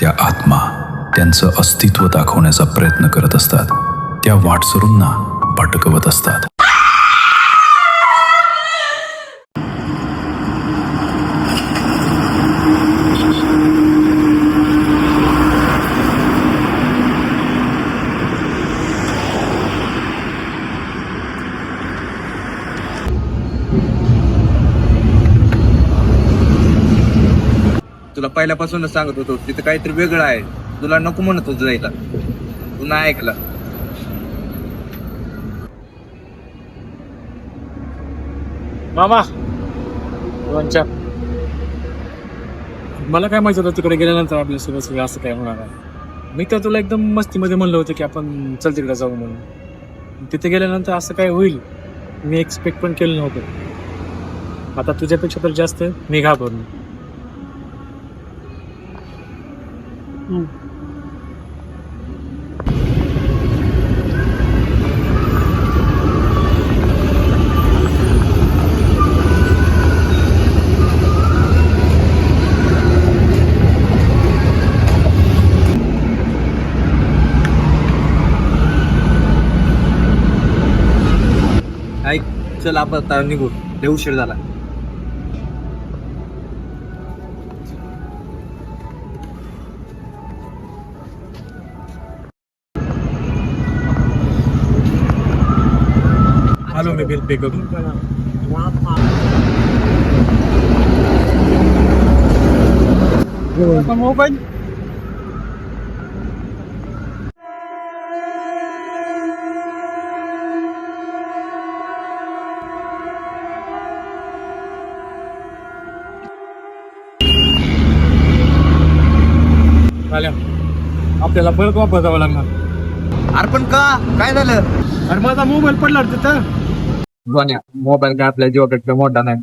त्या आत्मा त्यांचं अस्तित्व दाखवण्याचा प्रयत्न करत असतात. त्या वाटसरूंना भटकवत असतात. तुला पहिल्यापासूनच सांगत होतो तिथं काहीतरी वेगळं आहे. तुला नको म्हणत होत जायला, तू नाही ऐकला. मामा मला काय माहिती होतं तिकडे गेल्यानंतर आपल्यासोबत सगळं असं काय होणार आहे. मी तर तुला एकदम मस्तीमध्ये म्हणलं होतं की आपण चल तिकडे जाऊ म्हणून. तिथे गेल्यानंतर असं काय होईल मी एक्सपेक्ट पण केलं नव्हतं. आता तुझ्यापेक्षा तर जास्त मी घाबरलो. ऐक, चल आपण आता निघू, लय उशीर झाला. आलो मी बिल पे करून. मोबाईल आपल्याला परत वापस जावं लागणार. अरे पण का, काय झालं? अरे माझा मोबाईल पडला तिथं. मोबाईल काय आपल्या जीवापेक्षा मोठा नाही.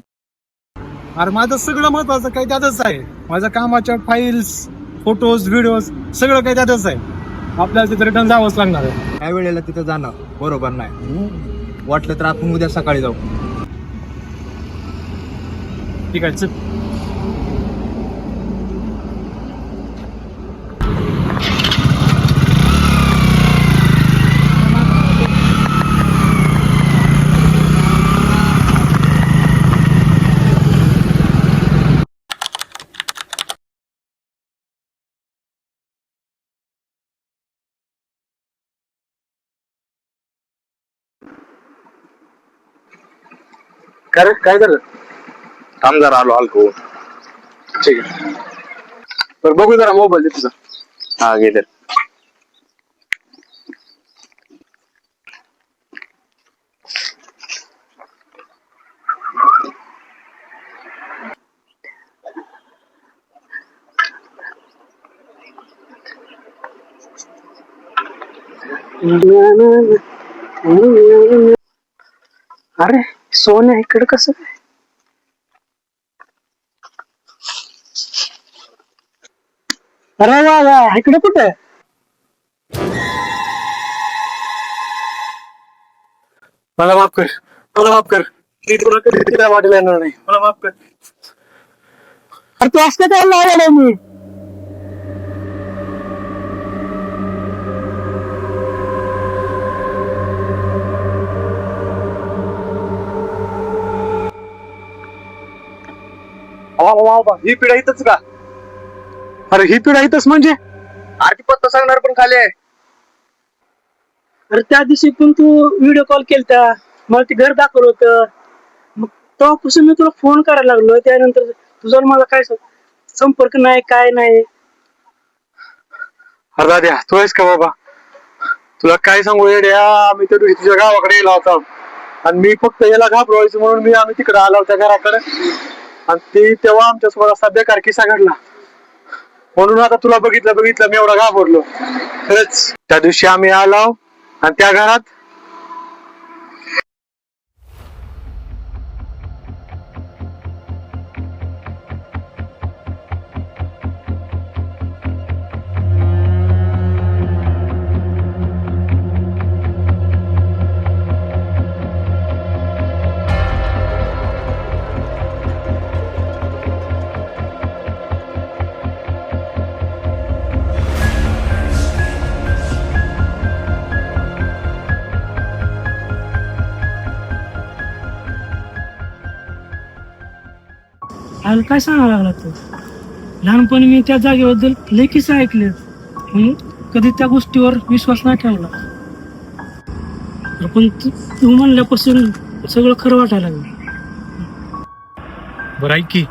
अरे माझं सगळं महत्वाचं काही त्यातच आहे. माझ्या कामाच्या फाईल्स, फोटोज, व्हिडिओज सगळं काही त्यातच आहे. आपल्याला तिथे रिटर्न जावंच लागणार आहे. काय वेळेला तिथं जाणं बरोबर नाही. वाटलं तर आपण उद्या सकाळी जाऊ. ठीक आहे, चल. काय झालं? थांब जरा, आलो हलको. ठीक आहे. तर बघू जरा मोबाईल तुझा. हा गेले. अरे सोन्या इकडे कसं काय? अरे वा, इकडे कुठे? मला माफ कर, मला माफ कर. मी तुला कधी काय वाटेल येणार नाही. मला माफ कर. अरे तू असं काय लावलं मी? ही पिढा इथंच का? अरे ही पिढा इथंच म्हणजे? आरती पत्ता सांगणार पण खाली आहे. अरे त्या दिवशी पण तू व्हिडिओ कॉल केलता, मला ते घर दाखवलं होतं. मग तेव्हापासून मी तुला फोन करायला लागलो. त्यानंतर तुझा मला काय संपर्क नाही, काय नाही. अरे दाद्या, तू आहेस का बाबा? तुला काय सांगू येड्या, आम्ही त्या दिवशी तुझ्या गावाकडे गेला होता आणि मी फक्त याला घाबरवायचं म्हणून आम्ही तिकडे आलो होत्या घराकडे. आणि ते तेव्हा आमच्यासोबत असा बेकार किस्सा घडला. म्हणून आता तुला बघितलं मी एवढा घाबरलो. खरंच त्या दिवशी आम्ही आलो आणि त्या घरात आयला काय सांगायला लागला तू? लहानपणी मी त्या जागेबद्दल लय किस्से ऐकले, म्हणून कधी त्या गोष्टीवर विश्वास नाही ठेवला. पण तू म्हणल्यापासून सगळं खरं वाटायला लागलं. बरं ऐक की,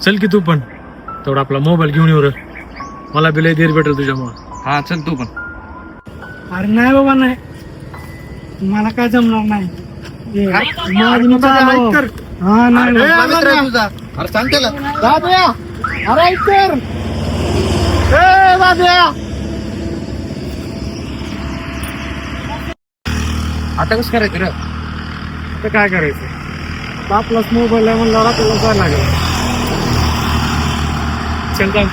चल की तू पण तेवढा आपला मोबाईल घेऊन येऊ रे. मला बी लय देर भेटेल तुझ्यामुळं. हा चल तू पण. अरे नाही बाबा नाही, मला काय जमणार नाही. माझी मी चाललो. हा नाही अरे सांग त्याला. आता कसं करायचं रे? आता काय करायचं, आता आपलाच मोबाईल आहे म्हणल्यावर आपल्याला काय लागेल. चल जाऊ.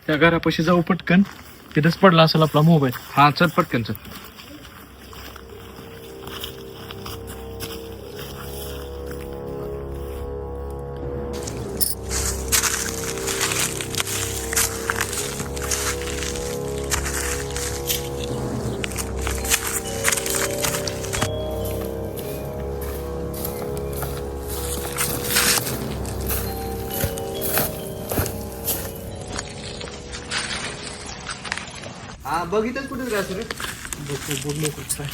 त्या घरापाशी जाऊ पटकन, तिथंच पडला असेल आपला मोबाईल. हा चल पटकन चल. हा बघितच कुठे राहतो रे? बघ लवकर काय.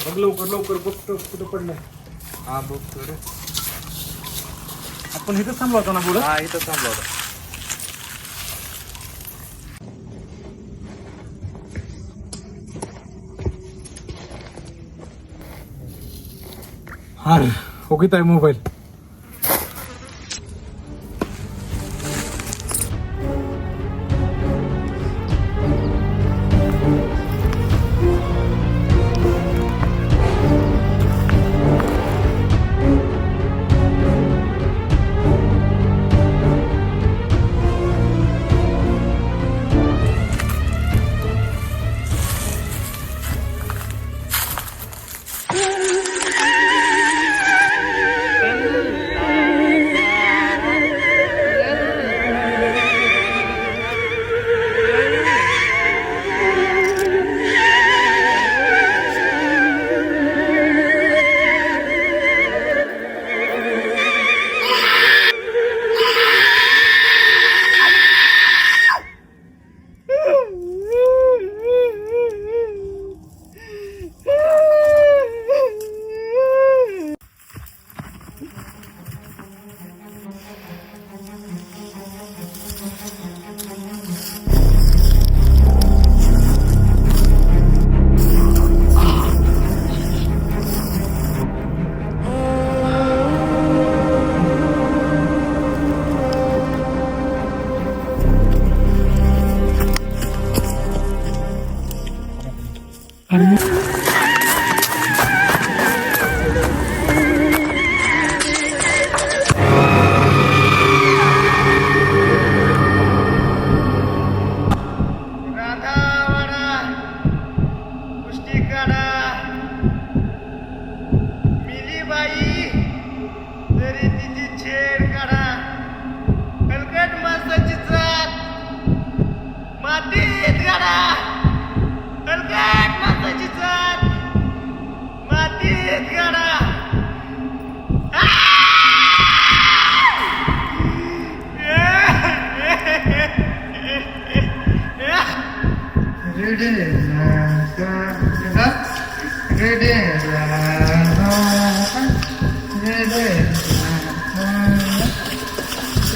बघ लवकर लवकर बघतो कुठं पडलाय. हा बघतो रे. आपण इथं थांबलो होतो ना पुढं. हा इथं थांबला होता. अरे हो किती आहे मोबाईल.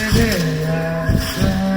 Ready.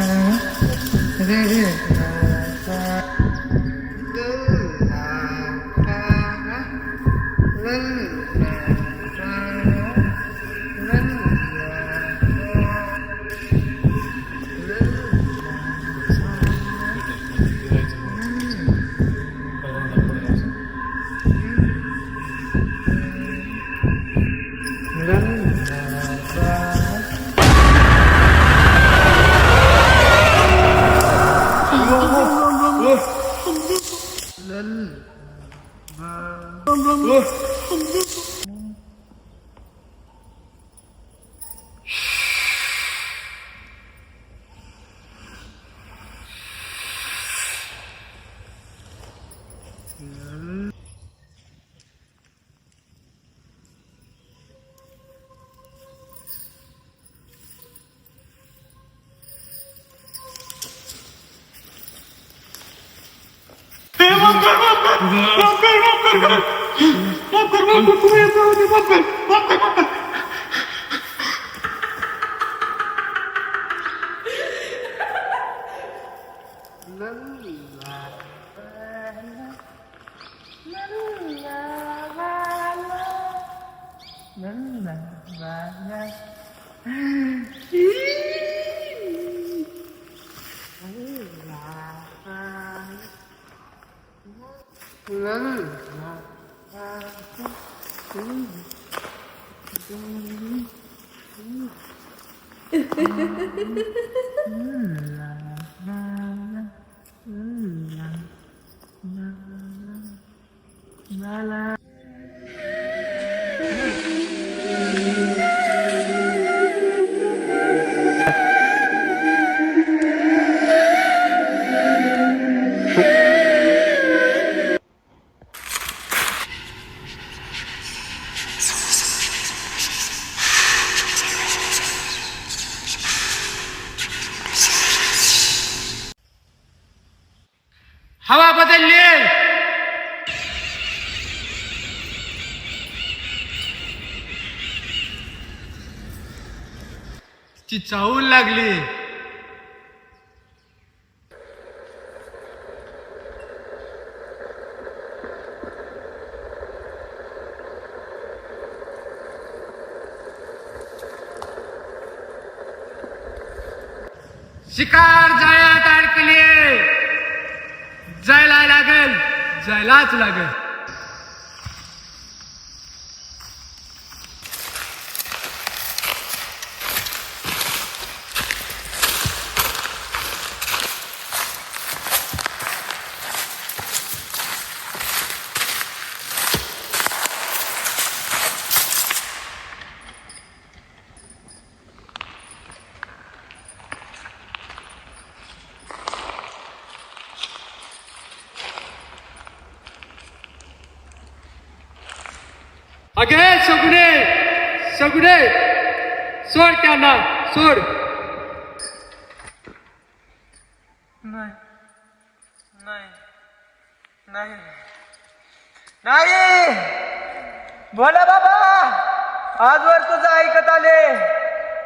हवा बदलली. ती चाहूल लागली. शिकार जाळ्यात अडकली. जायला लागेल, जायलाच लागेल. अगे सगुणे, सगुणे, सोड त्यांना, सोड. नाही बोला बाबा, आजवर तुझं ऐकत आले,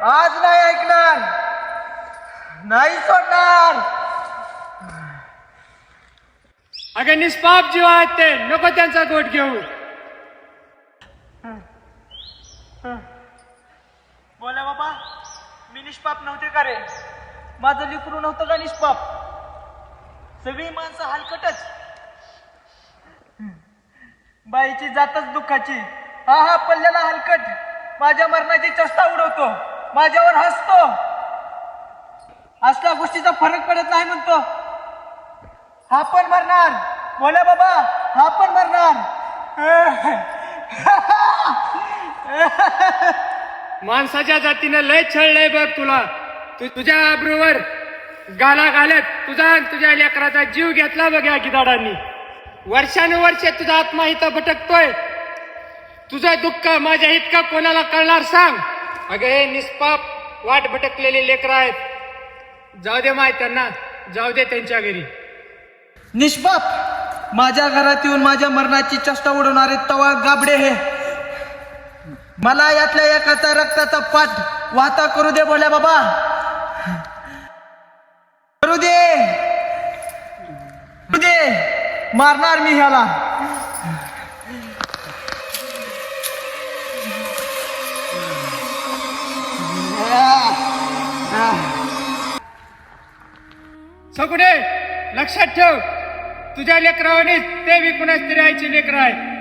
आज नाही ऐकणार, नाही सोडणार. अगे निष्पाप जीव आहेत ते, नको त्यांचा गोठ घेऊ. बोला बाबा, मी निष्पाप नव्हते का रे? माझं लिकरू नव्हतं का निष्पाप? सगळी माणसं हलकटच. बाईची जातच दुःखाची. हा पल्ल्याला हलकट माझ्या मरणाची चेष्टा उडवतो, माझ्यावर हसतो. असल्या गोष्टीचा फरक पडत नाही म्हणतो. हा पण मरणार. बोला बाबा, हा पण मरणार. माणसाच्या जातीनं लय छळलंय बघ तुला. तुझ्या आबरूवर गाला घालत तुझ्या लेकराचा जीव घेतला बघ या गिधाडांनी. वर्षानुवर्ष तुझा आत्मा इथं भटकतोय. तुझं दुःख माझ्या इतका कोणाला कळणार सांग? अगं हे निष्पाप वाट भटकलेले लेकरं आहेत. जाऊ दे माय त्यांना, जाऊ दे त्यांच्या घरी. निष्पाप माझ्या घरात येऊन माझ्या मरणाची चेष्टा उडवणारे तवा गाबडे हे. मला यातल्या एकाचा रक्ताचा पाठ वाहता करू दे. बोल्या बाबा, करू दे, करू दे. मारणार मी ह्याला. सगुणे लक्षात ठेव, तुझ्या लेकरावानीच ते बी कुणाच तरी आईची लेकरं आहे.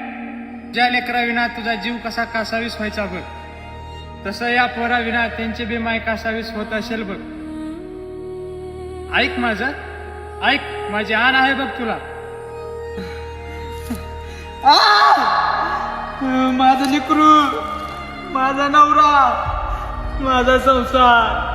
ज्या लेकराविना तुझा जीव कसा कासावीस व्हायचा बघ, तसं या पोराविना त्यांची बी माय कासावीस होत असेल बघ. ऐक माझं, ऐक, माझी आण आहे बघ तुला. माझं लेकरू, माझा नवरा, माझा संसार.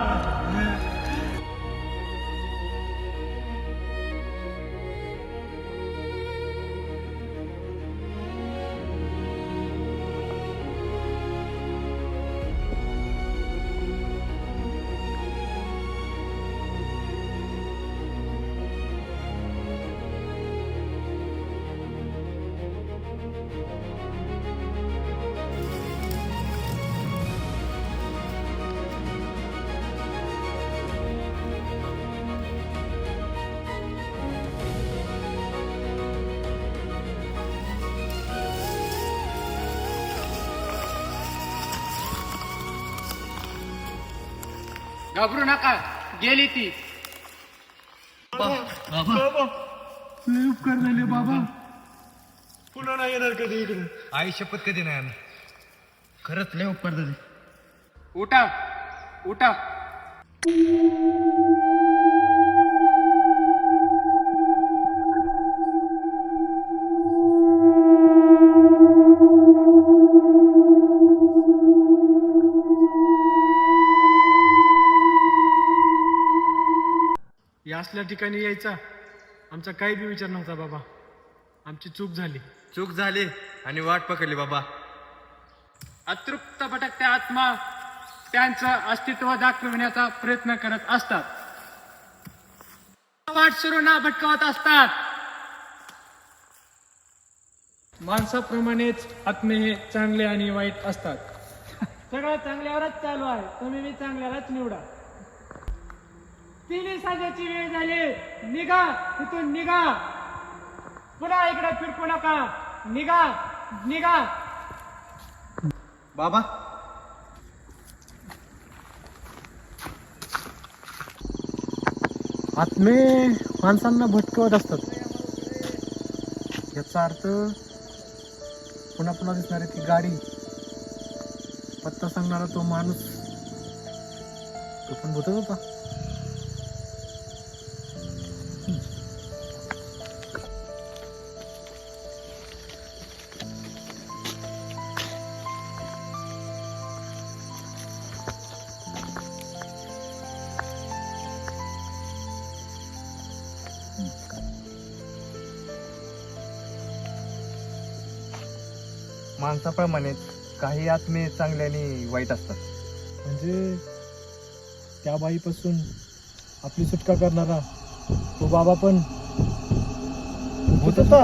घाबरू नका, गेली ती. लय उपकार झाले बाबा, पुन्हा नाही येणार कधी इकडे. आई शपथ कधी नाही आम्ही. खरंच लय उपकार झाले. उठा उठा. या असल्या ठिकाणी यायचा आमचा काही बी विचार नव्हता बाबा. आमची चूक झाली. चूक झाली आणि वाट पकडली बाबा. अतृप्त भटकत्या आत्मा त्यांचं अस्तित्व दाखविण्याचा प्रयत्न करत असतात. वाट सुरूंना भटकवत असतात. माणसाप्रमाणेच आत्मे हे चांगले आणि वाईट असतात. सगळं चांगल्यावरच चालू आहे, तुम्ही मी चांगल्यालाच निवडा. तिन्ही साजेची वेळ झाली, निघा तिथून, निघा. पुन्हा इकडे फिरकू नका. निघा निघा. बाबा आत्मे माणसांना भटकवत असतात. याचा अर्थ पुन्हा पुन्हा दिसणारी ती गाडी, पत्ता सांगणारा तो माणूस, तो पण भूतच होता. माणसाप्रमाणेच काही आत्मे चांगले आणि वाईट असतात. म्हणजे त्या बाईपासून आपली सुटका करणारा तो बाबा पण भूत होता.